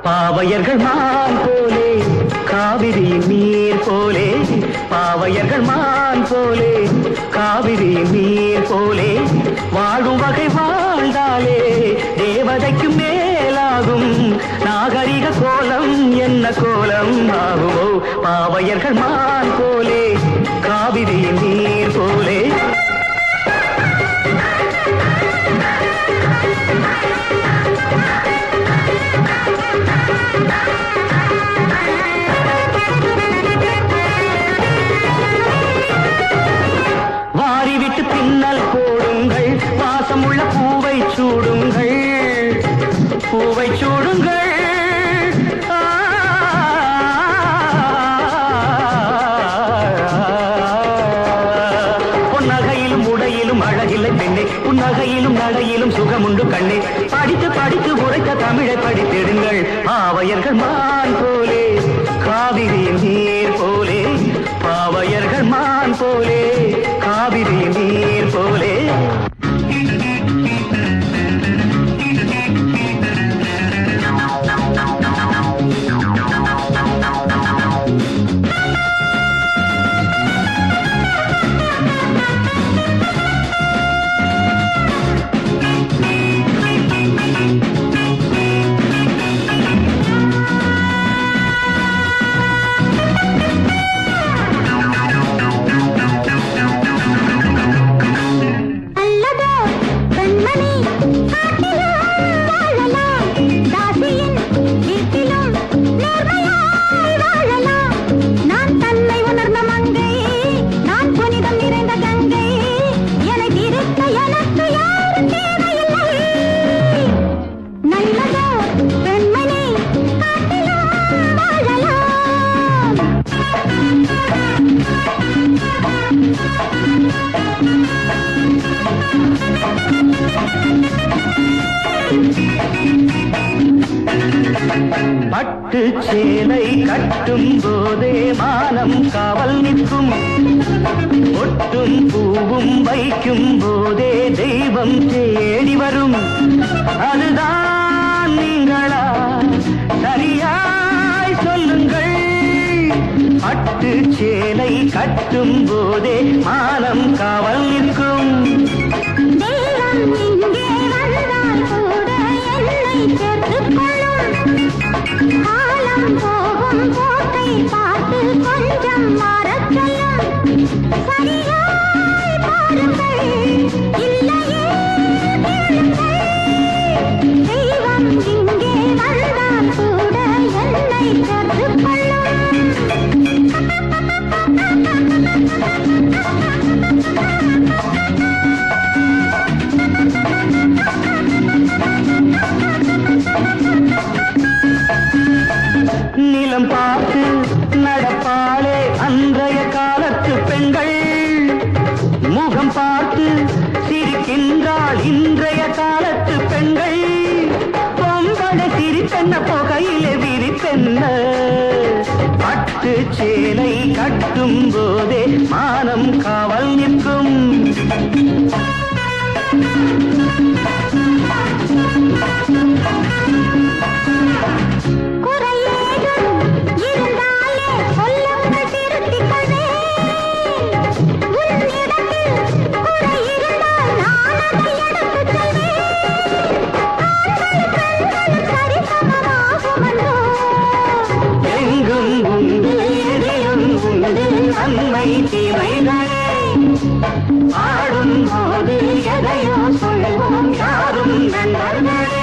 பாவையர்கள் மான் போலே காவிரியின் நீர் போலே, பாவையர்கள் மான் போலே காவிரியின் நீர் போலே, வாழும் வகை வாழ்ந்தாலே தேவதைக்கு மேலாகும், நாகரிக கோலம் என்ன கோலம் ஆகுமோ, பாவையர்கள் மான் போலே காவிரியின் நீர் போலே. வாரிவிட்டு பின்னல் போடுங்கள், வாசமுள்ள பூவை சூடுங்கள், பூவை சூடுங்கள். பொன்னகையிலும் உடையிலும் அழகில்லை பெண்ணே, புன்னகையிலும் நடையிலும் சுகமுண்டு கண்ணே, படித்து படித்து உரைத்த தமிழை படித்திடுங்கள். பாவையர்கள் மான் போலே காவிரியின் நீர் போலே, பாவையர்கள் மான் போலே காவிரியின் நீர் போலே. பட்டு சேலை கட்டும் போதே மானம் காவல் நிற்கும், ஒட்டும் பூவும் வைக்கும் போதே தெய்வம் தேடி வரும், அதுதான் நீங்களா சரியாய் சொல்லுங்கள். பட்டு சேலை கட்டும் போதே மானம் காவல் நிற்கும், காலம் போகும் போக்கை பார்த்து கொஞ்சம் மாறச் சொல்லும், சரியாய் பாருங்கள் இல்லையே கேளுங்கள். தெய்வம் இங்கே வந்தால் கூட என்னை கற்றுக் நிலம் பார்த்து நடப்பாளே அன்றைய காலத்து பெண்கள், முகம் பார்த்து சிரிக்கின்றாள் இன்றைய காலத்து பெண்கள், பொம்பளை சிரிப்பென்ன புகையிலே விரிப்பென்ன, பட்டு சேலை கட்டும் போதே மானம் காவல் நிற்கும். நன்மை தீமைகளே ஆடும் போது எதையோ சொல்வோம் யாரும் நண்பர்களே.